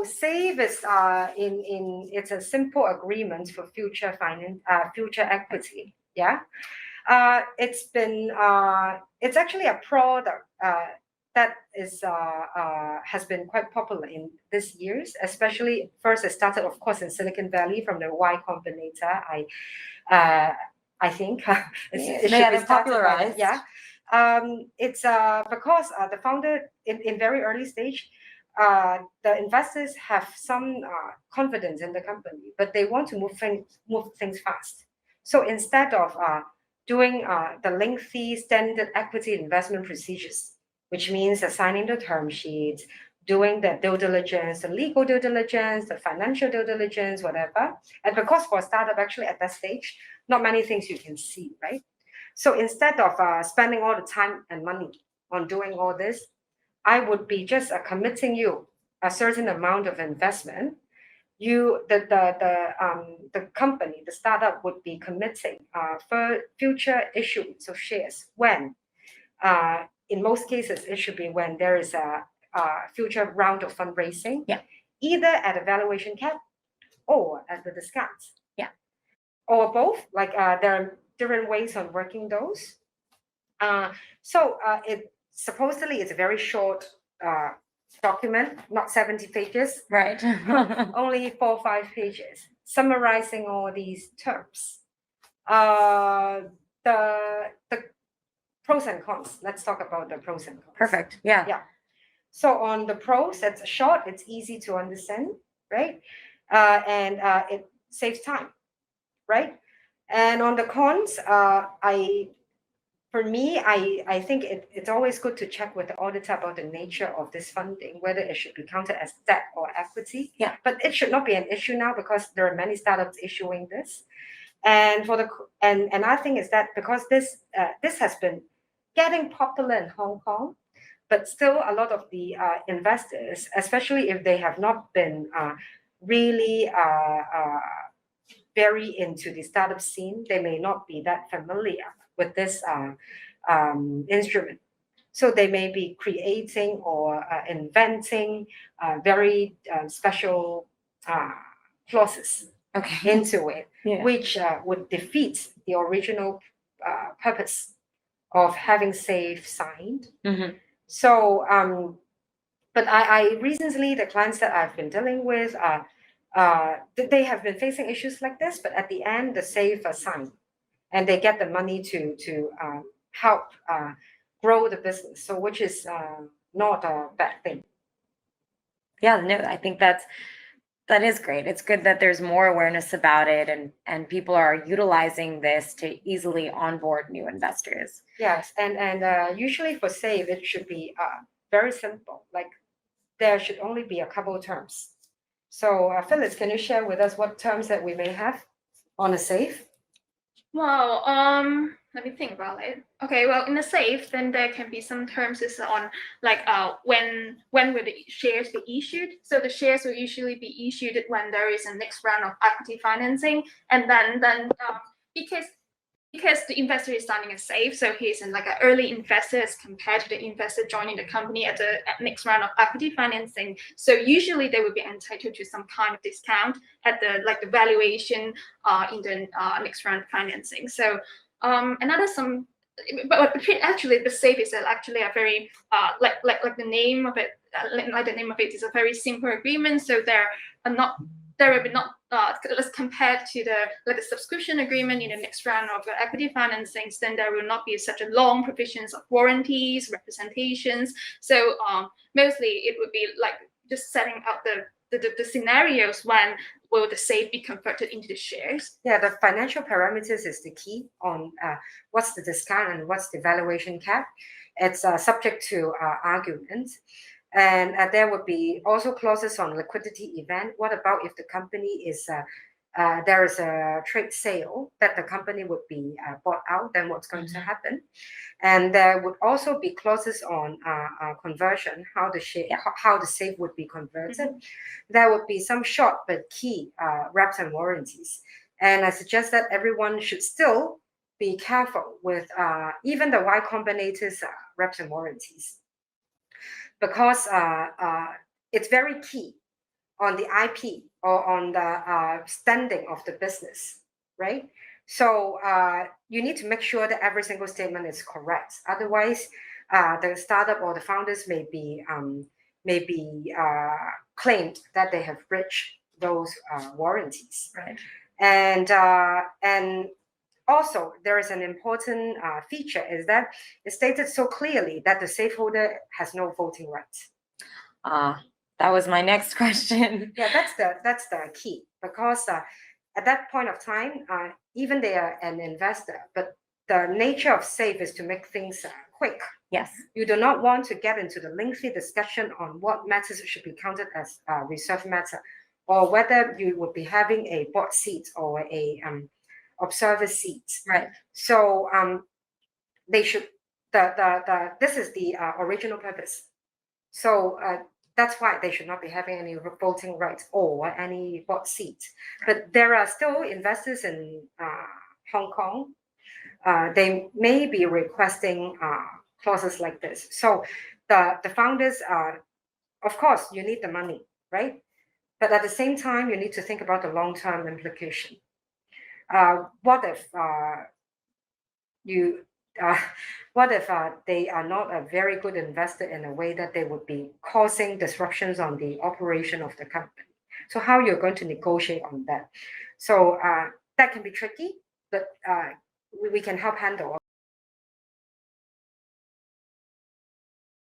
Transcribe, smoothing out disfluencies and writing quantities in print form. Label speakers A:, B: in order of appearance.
A: SAVE is it's a simple agreement for future future equity. Yeah. It's actually a product that has been quite popular in these years, especially first it started, of course, in Silicon Valley from the Y Combinator. I think it should be
B: popularized.
A: Yeah. It's because the founder in very early stage, the investors have some confidence in the company, but they want to move things fast. So instead of doing the lengthy standard equity investment procedures, which means assigning the term sheets, doing the due diligence, the legal due diligence, the financial due diligence, whatever. And because for a startup, actually at that stage, not many things you can see, right? So instead of spending all the time and money on doing all this, I would be just committing you a certain amount of investment. The company, the startup would be committing for future issuance of shares when, in most cases, it should be when there is a future round of fundraising, either at a valuation cap or at the discount. Or both. Like there are different ways on working those. It supposedly is a very short document, not 70 pages.
B: Right.
A: Only 4 or 5 pages, summarizing all these terms. The pros and cons. Let's talk about the pros and cons.
B: Perfect. Yeah.
A: So on the pros, it's short, it's easy to understand, right? And it saves time, right? And on the cons, I think it's always good to check with the auditor about the nature of this funding, whether it should be counted as debt or equity.
B: Yeah.
A: But it should not be an issue now because there are many startups issuing this. And I think is that because this has been getting popular in Hong Kong, but still a lot of the investors, especially if they have not been really very into the startup scene, they may not be that familiar with this instrument. So they may be creating or inventing very special clauses into it, which would defeat the original purpose of having SAFE signed. So, but I recently, the clients that I've been dealing with, they have been facing issues like this, but at the end, the SAFE are signed, and they get the money to help grow the business. So, which is not a bad thing.
B: Yeah, no, I think that is great. It's good that there's more awareness about it, and people are utilizing this to easily onboard new investors.
A: Yes, and usually for SAFE, it should be very simple. Like there should only be a couple of terms. So Phyllis, can you share with us what terms that we may have on a SAFE?
C: Well, let me think about it. Okay, well, in a SAFE, then there can be some terms is on like when will the shares be issued. So the shares will usually be issued when there is a next round of equity financing, and then because the investor is signing a SAFE, so he's like an early investor as compared to the investor joining the company at the next round of equity financing. So usually they would be entitled to some kind of discount at the valuation in the next round of financing. So but actually the SAFE is actually a very like the name of it, is a very simple agreement. So there will be not as compared to the subscription agreement in the next round of equity financings, then there will not be such a long provisions of warranties, representations. So mostly it would be like just setting up the scenarios when will the SAFE be converted into the shares.
A: Yeah, the financial parameters is the key on what's the discount and what's the valuation cap. It's subject to arguments. And there would be also clauses on liquidity event. What about if the company is there is a trade sale that the company would be bought out? Then what's going to happen? And there would also be clauses on conversion, how the SAFE would be converted. There would be some short but key reps and warranties. And I suggest that everyone should still be careful with even the Y Combinator's reps and warranties, because it's very key on the IP or on the standing of the business, right? So you need to make sure that every single statement is correct. Otherwise, the startup or the founders may be claimed that they have breached those warranties.
B: Right.
A: And also, there is an important feature is that it's stated so clearly that the stakeholder has no voting rights.
B: That was my next question.
A: Yeah, that's the key, because at that point of time, even they are an investor, but the nature of SAFE is to make things quick.
B: Yes.
A: You do not want to get into the lengthy discussion on what matters should be counted as a reserved matter, or whether you would be having a board seat or a observer seat.
B: Right.
A: So they should this is the original purpose. So that's why they should not be having any voting rights or any board seat. But there are still investors in Hong Kong. They may be requesting clauses like this. So the founders are, of course, you need the money, right? But at the same time, you need to think about the long-term implication. What if they are not a very good investor in a way that they would be causing disruptions on the operation of the company? So how you're going to negotiate on that? So that can be tricky, but we can help handle